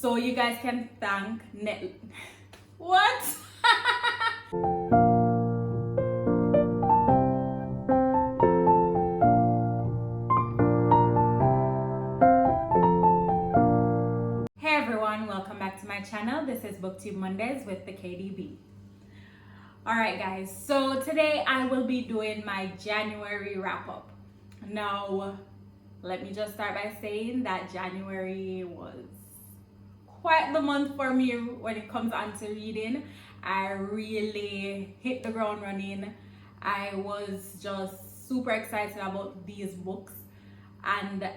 So you guys can thank what? Hey everyone, welcome back to my channel. This is Booktube Mondays with the KDB. Alright guys, so today I will be doing my January wrap up. Now, let me just start by saying that January was quite the month for me when it comes on to reading. I really hit the ground running. I was just super excited about these books and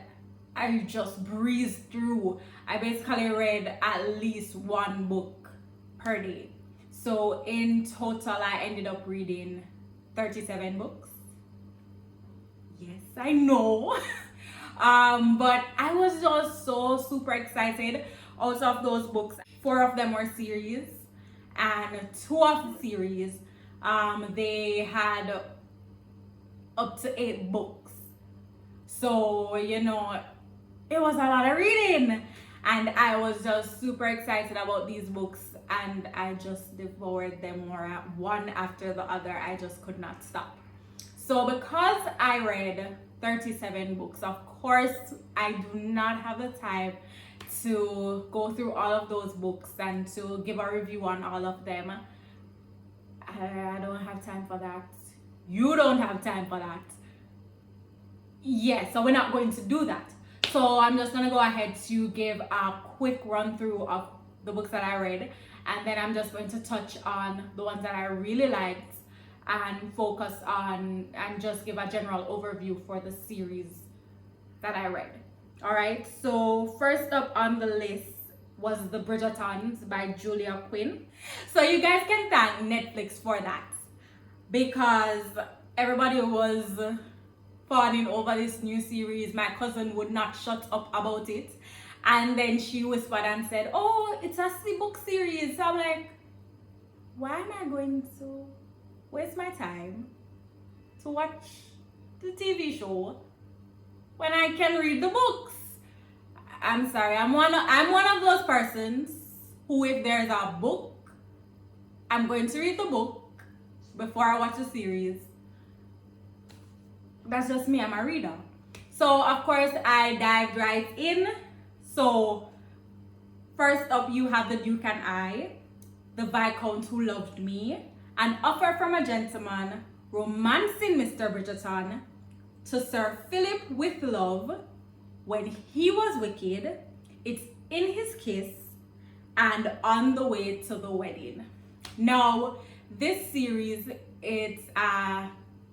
I just breezed through. I basically read at least one book per day. So in total, I ended up reading 37 books. Yes, I know. But I was just so super excited. Out of those books, 4 of them were series, and 2 of the series, they had up to 8 books. So, you know, it was a lot of reading. And I was just super excited about these books, and I just devoured them one after the other. I just could not stop. So because I read 37 books, of course, I do not have the time to go through all of those books and to give a review on all of them. I don't have time for that. You don't have time for that. Yeah, so we're not going to do that. So I'm just gonna go ahead to give a quick run through of the books that I read, and then I'm just going to touch on the ones that I really liked and focus on and just give a general overview for the series that I read. All right, so first up on the list was The Bridgertons by Julia Quinn. So you guys can thank Netflix for that, because everybody was fawning over this new series. My cousin would not shut up about it, and then she whispered and said, oh, it's a book series. So I'm like, why am I going to waste my time to watch the TV show when I can read the books? I'm sorry, I'm one of those persons who, if there's a book, I'm going to read the book before I watch the series. That's just me, I'm a reader. So of course I dived right in. So first up you have The Duke and I, The Viscount Who Loved Me, An Offer from a Gentleman, Romancing Mr. Bridgerton, To Sir Philip with Love, When He Was Wicked, It's in His Kiss, and On the Way to the Wedding. Now, this series, it's a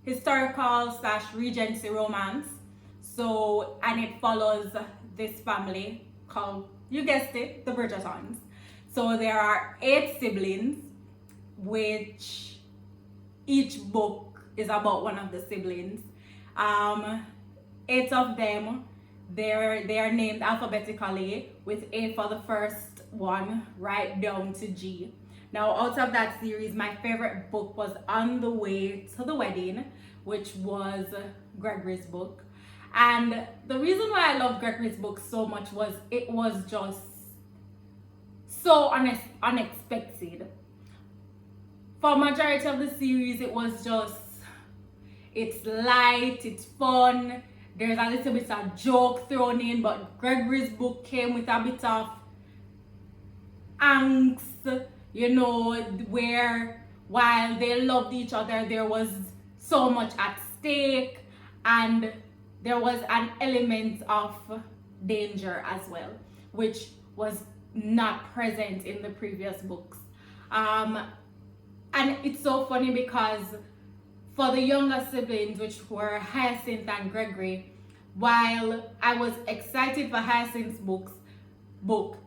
historical / Regency romance. So, and it follows this family called, you guessed it, the Bridgertons. So there are 8 siblings, which each book is about one of the siblings. 8 of them, they're named alphabetically, with A for the first one right down to G. Now, out of that series, my favorite book was On the Way to the Wedding, which was Gregory's book. And the reason why I love Gregory's book so much was it was just so unexpected. For majority of the series, it was just, it's light, it's fun, there's a little bit of joke thrown in, but Gregory's book came with a bit of angst, you know, where while they loved each other, there was so much at stake, and there was an element of danger as well, which was not present in the previous books. And it's so funny because for the younger siblings, which were Hyacinth and Gregory, while I was excited for Hyacinth's book,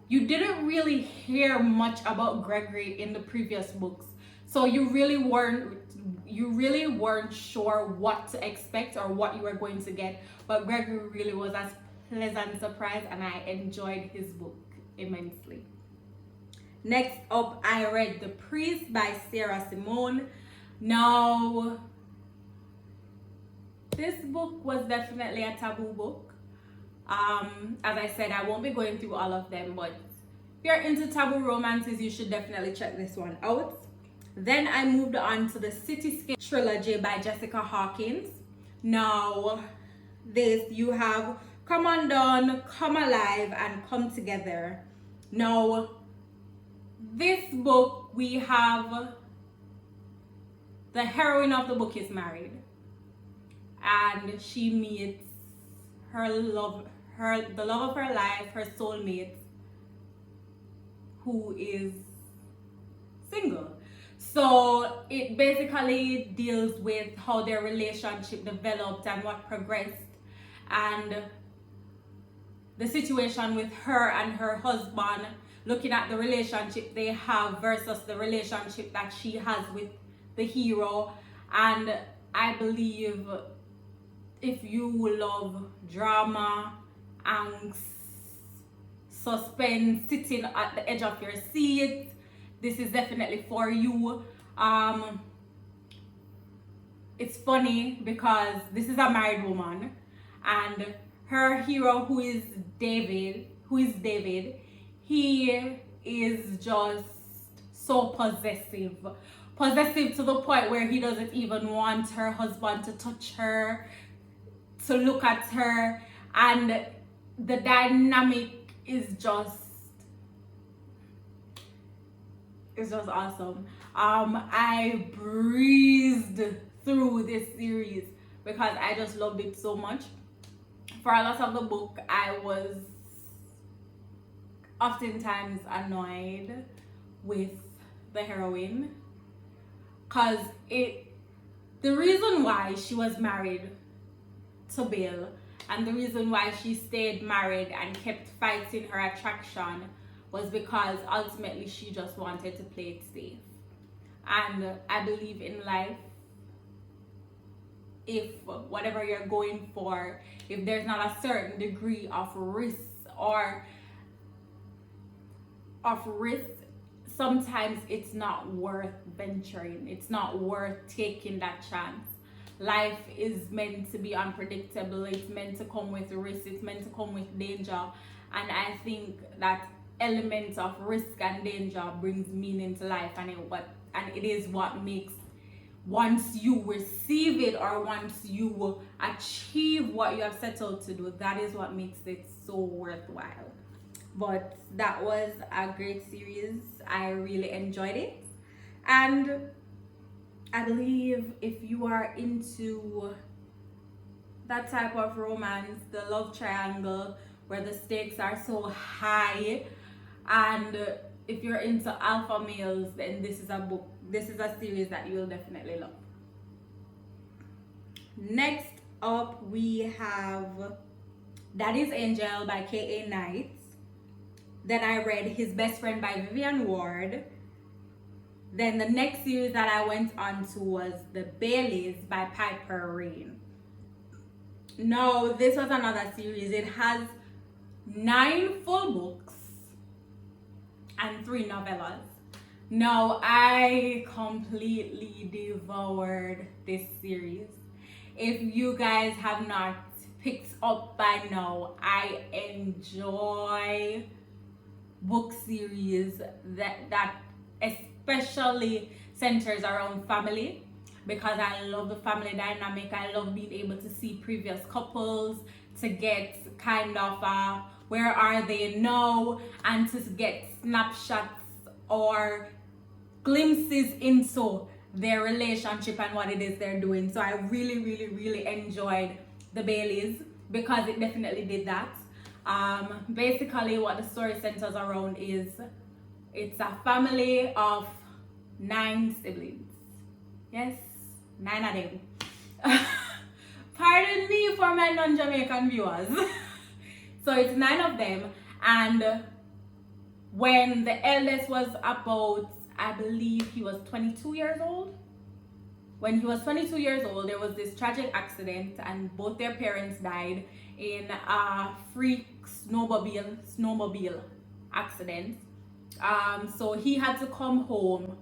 you didn't really hear much about Gregory in the previous books. So you really weren't sure what to expect or what you were going to get. But Gregory really was a pleasant surprise, and I enjoyed his book immensely. Next up, I read The Priest by Sarah Simone. Now, this book was definitely a taboo book. As I said, I won't be going through all of them, but if you're into taboo romances, you should definitely check this one out. Then I moved on to the Cityscape trilogy by Jessica Hawkins. Now, this you have Come Undone, Come Alive, and Come Together. Now, this book, we have the heroine of the book is married, and she meets the love of her life, her soulmate, who is single. So it basically deals with how their relationship developed and what progressed, and the situation with her and her husband, looking at the relationship they have versus the relationship that she has with the hero. And I believe if you love drama, angst, suspense, sitting at the edge of your seat, this is definitely for you. It's funny because this is a married woman, and her hero, who is David, he is just so possessive to the point where he doesn't even want her husband to touch her, to look at her, and the dynamic is just awesome. I breezed through this series because I just loved it so much. For a lot of the book, I was oftentimes annoyed with the heroine, because the reason why she was married to Bill and the reason why she stayed married and kept fighting her attraction was because ultimately she just wanted to play it safe. And I believe in life, if whatever you're going for, if there's not a certain degree of risk sometimes it's not worth venturing. It's not worth taking that chance. Life is meant to be unpredictable. It's meant to come with risk. It's meant to come with danger. And I think that element of risk and danger brings meaning to life, and it is what makes, once you receive it or once you achieve what you have set out to do, that is what makes it so worthwhile. But that was a great series. I really enjoyed it, and I believe if you are into that type of romance, the love triangle where the stakes are so high, and if you're into alpha males, then this is a series that you will definitely love. Next up, we have Daddy's Angel by K.A. Knight. Then I read His Best Friend by Vivian Ward. Then the next series that I went on to was The Bellies by Piper Rain. No, this was another series. It has 9 full books and 3 novellas. No, I completely devoured this series. If you guys have not picked up by now, I enjoy book series that especially centers around family, because I love the family dynamic. I love being able to see previous couples, to get kind of where are they now, and to get snapshots or glimpses into their relationship and what it is they're doing. So I really enjoyed The Bellies because it definitely did that. Basically what the story centers around is, it's a family of 9 siblings. Yes, 9 of them. Pardon me for my non-Jamaican viewers. So it's 9 of them, and when the eldest was about, I believe he was 22 years old. When he was 22 years old, there was this tragic accident and both their parents died in a freak snowmobile accident. So he had to come home,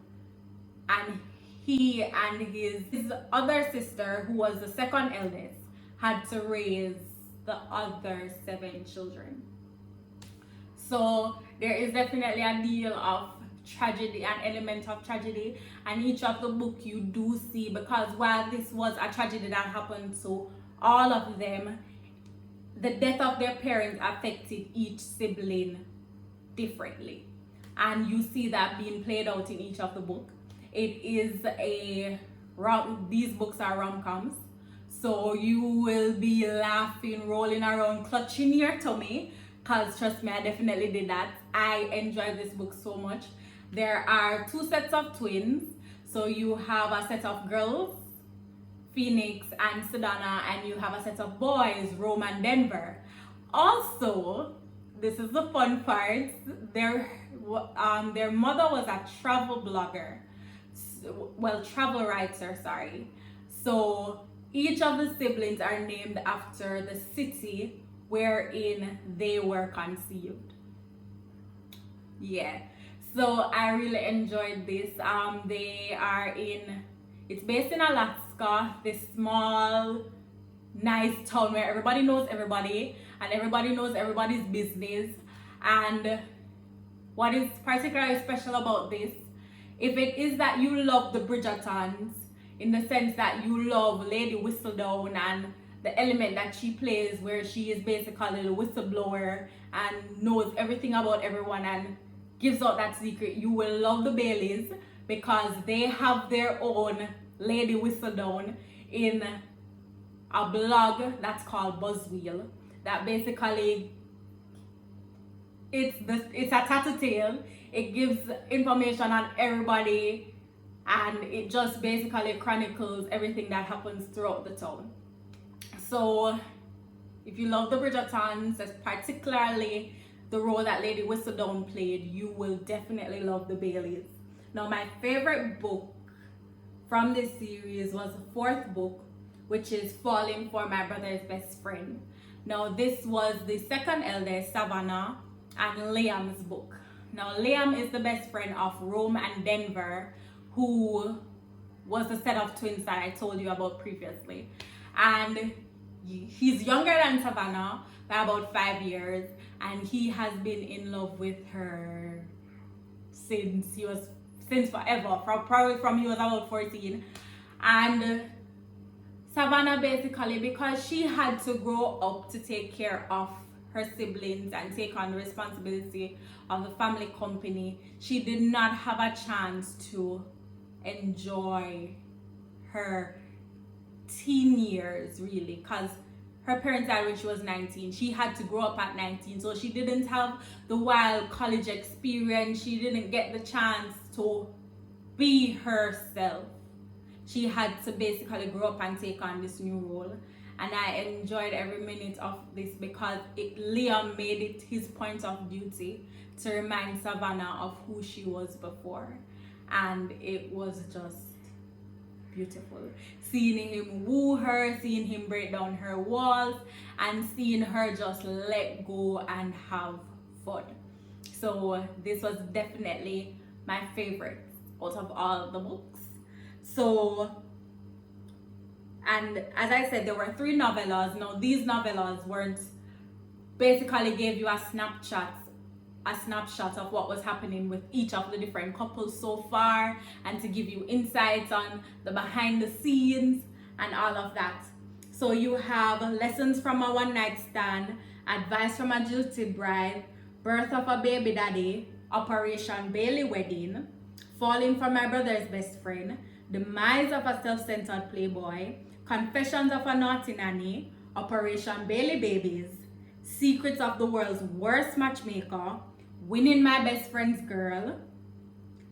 and he and his other sister, who was the second eldest, had to raise the other 7 children. So there is definitely a deal of tragedy, an element of tragedy, and each of the book you do see, because while this was a tragedy that happened to all of them, the death of their parents affected each sibling differently, and you see that being played out in each of the book. It is these books are rom-coms, so you will be laughing, rolling around, clutching your tummy, because trust me, I definitely did that. I enjoyed this book so much. There are 2 sets of twins, so you have a set of girls, Phoenix and Sedona, and you have a set of boys, Rome and Denver. Also, this is the fun part, their mother was a travel blogger, travel writer, sorry. So each of the siblings are named after the city wherein they were conceived. Yeah, so I really enjoyed this. It's based in Alaska, this small nice town where everybody knows everybody and everybody knows everybody's business. And what is particularly special about this, if it is that you love the Bridgertons, in the sense that you love Lady Whistledown and the element that she plays, where she is basically the whistleblower and knows everything about everyone and gives out that secret, you will love the Baileys, because they have their own Lady Whistledown in a blog that's called Buzzwheel, that basically it's a tattletale. It gives information on everybody, and it just basically chronicles everything that happens throughout the town. So if you love the Bridgertons, particularly the role that Lady Whistledown played, you will definitely love the Baileys. Now, my favorite book from this series was the 4th book, which is Falling for My Brother's Best Friend. Now, this was the second eldest, Savannah, and Liam's book. Now, Liam is the best friend of Rome and Denver, who was the set of twins that I told you about previously. And he's younger than Savannah by about 5 years, and he has been in love with her since forever, probably from he was about 14. And Savannah, basically, because she had to grow up to take care of her siblings and take on the responsibility of the family company, she did not have a chance to enjoy her teen years, really, because her parents died when she was 19. She had to grow up at 19, so she didn't have the wild college experience. She didn't get the chance to be herself. She had to basically grow up and take on this new role. And I enjoyed every minute of this, because Liam made it his point of duty to remind Savannah of who she was before. And it was just beautiful. Seeing him woo her, seeing him break down her walls, and seeing her just let go and have fun. So this was definitely my favorite out of all the books. So, and as I said, there were 3 novellas. Now, these novellas weren't basically gave you a snapshot of what was happening with each of the different couples so far, and to give you insights on the behind the scenes and all of that. So you have Lessons from a One Night Stand, Advice from a Jilted Bride, Birth of a Baby Daddy, Operation Bailey Wedding, Falling for My Brother's Best Friend, Demise of a Self-Centered Playboy, Confessions of a Naughty Nanny, Operation Bailey Babies, Secrets of the World's Worst Matchmaker, Winning My Best Friend's Girl,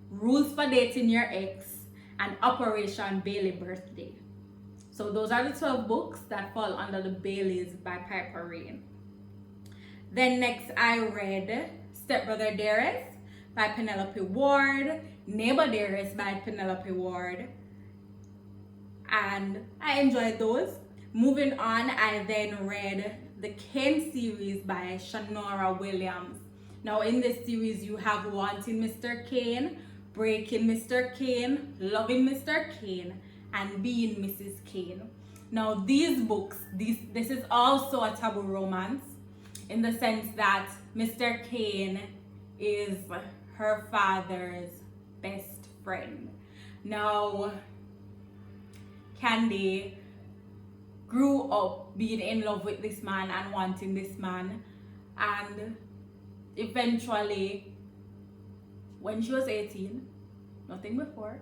Rules for Dating Your Ex, and Operation Bailey Birthday. So those are the 12 books that fall under the Baileys by Piper Rain. Then next I read Stepbrother Dearest by Penelope Ward, Neighbor Dearest by Penelope Ward, and I enjoyed those. Moving on, I then read the Kane series by Shanora Williams. Now in this series you have Wanting Mr. Kane, Breaking Mr. Kane, Loving Mr. Kane, and Being Mrs. Kane. Now these books, this is also a taboo romance, in the sense that Mr. Kane is her father's best friend. Now, Candy grew up being in love with this man and wanting this man, and eventually, when she was 18, nothing before,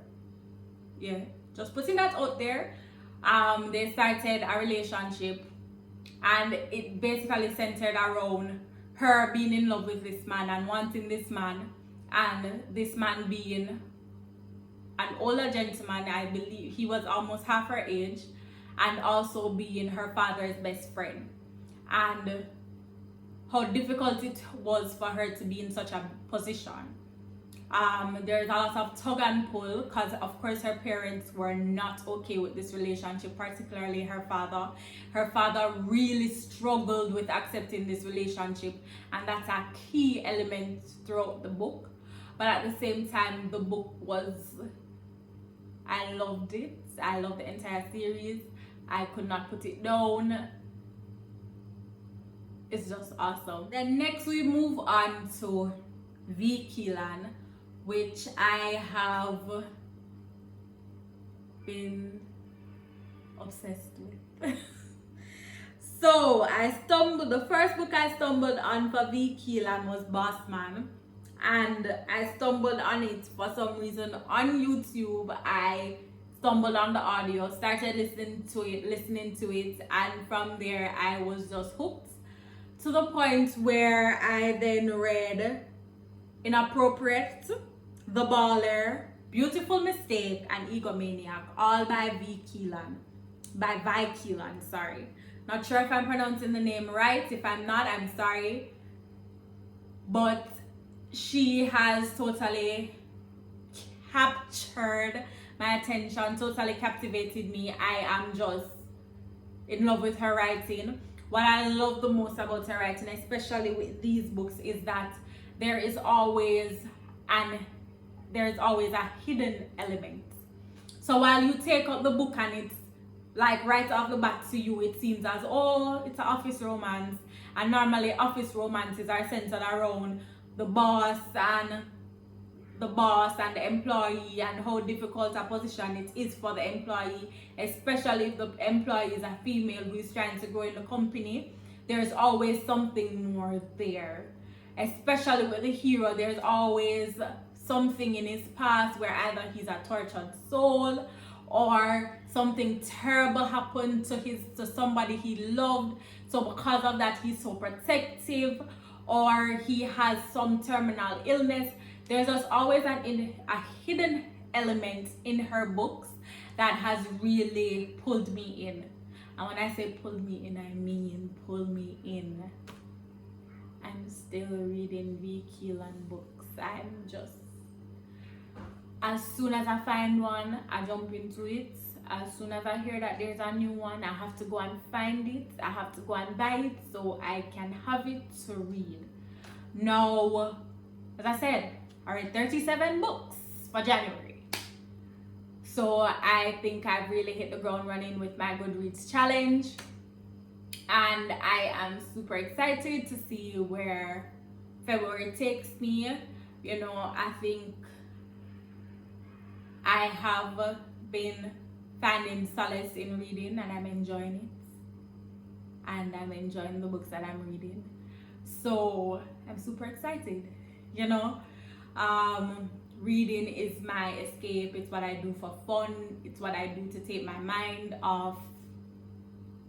yeah, just putting that out there, they started a relationship, and it basically centered around her being in love with this man and wanting this man, and this man being an older gentleman. I believe he was almost half her age, and also being her father's best friend, and how difficult it was for her to be in such a position. There's a lot of tug and pull, because of course her parents were not okay with this relationship, particularly her father. Her father really struggled with accepting this relationship, and that's a key element throughout the book. But at the same time, the book was, I loved it. I loved the entire series. I could not put it down. It's just awesome. Then next we move on to V. Keelan, which I have been obsessed with. So the first book I stumbled on for V. Keelan was Bossman, and I stumbled on it for some reason on YouTube. I stumbled on the audio, started listening to it, and from there I was just hooked, to the point where I then read Inappropriate, The Baller, Beautiful Mistake, and Egomaniac, all by Vi Keelan, sorry. Not sure if I'm pronouncing the name right. If I'm not, I'm sorry. But she has totally captured my attention, totally captivated me. I am just in love with her writing. What I love the most about her writing, especially with these books, is that there is always a hidden element. So while you take out the book and it's like right off the bat to you, it seems as, oh, it's an office romance, and normally office romances are centered around the boss and the employee, and how difficult a position it is for the employee, especially if the employee is a female who is trying to grow in the company. There's always something more there. Especially with the hero, there's always something in his past where either he's a tortured soul, or something terrible happened to somebody he loved, so because of that he's so protective, or he has some terminal illness. There's just always a hidden element in her books that has really pulled me in. And when I say pulled me in, I mean pull me in. I'm still reading V. Keelan books. I'm just, as soon as I find one, I jump into it. As soon as I hear that there's a new one, I have to go and find it. I have to go and buy it so I can have it to read. Now, as I said, I read 37 books for January. So I think I've really hit the ground running with my Goodreads challenge. And I am super excited to see where February takes me. You know, I think I have been finding solace in reading, and I'm enjoying it. And I'm enjoying the books that I'm reading. So I'm super excited, you know. Reading is my escape. It's what I do for fun. It's what I do to take my mind off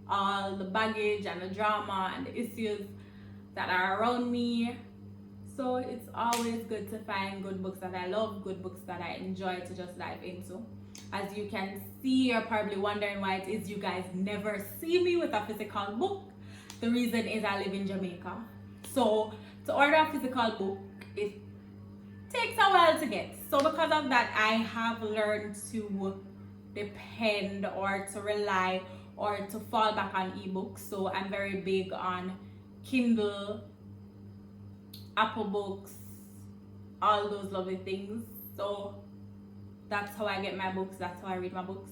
all the baggage and the drama and the issues that are around me. So it's always good to find good books that I love, good books that I enjoy to just dive into. As you can see, you're probably wondering why it is you guys never see me with a physical book. The reason is I live in Jamaica. So to order a physical book, it takes a while to get. So because of that, I have learned to depend or to rely or to fall back on ebooks. So I'm very big on Kindle, Apple Books, all those lovely things. So that's how I get my books, that's how I read my books.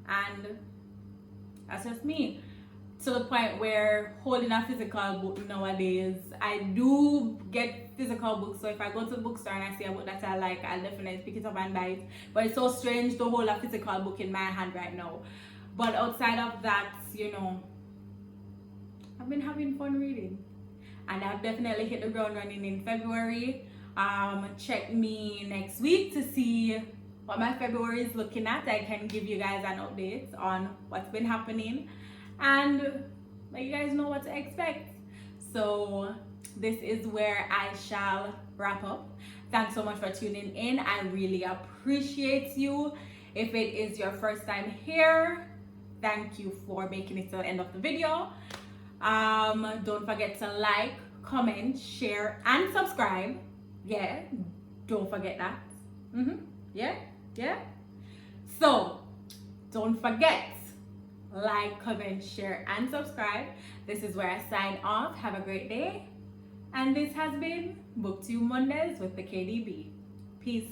And that's just me. to the point where holding a physical book nowadays, I do get physical books. So if I go to the bookstore and I see a book that I like, I'll definitely pick it up and buy it. But it's so strange to hold a physical book in my hand right now. But outside of that, you know, I've been having fun reading, and I've definitely hit the ground running in February. Check me next week to see what my February is looking at. I can give you guys an update on what's been happening and let you guys know what to expect. So this is where I shall wrap up. Thanks so much for tuning in. I really appreciate you. If it is your first time here, thank you for making it to the end of the video. Don't forget to like, comment, share, and subscribe. Yeah, don't forget that. Yeah. So don't forget, like, comment, share, and subscribe. This is where I sign off. Have a great day. And this has been BookTube Mondays with the KDB. Peace.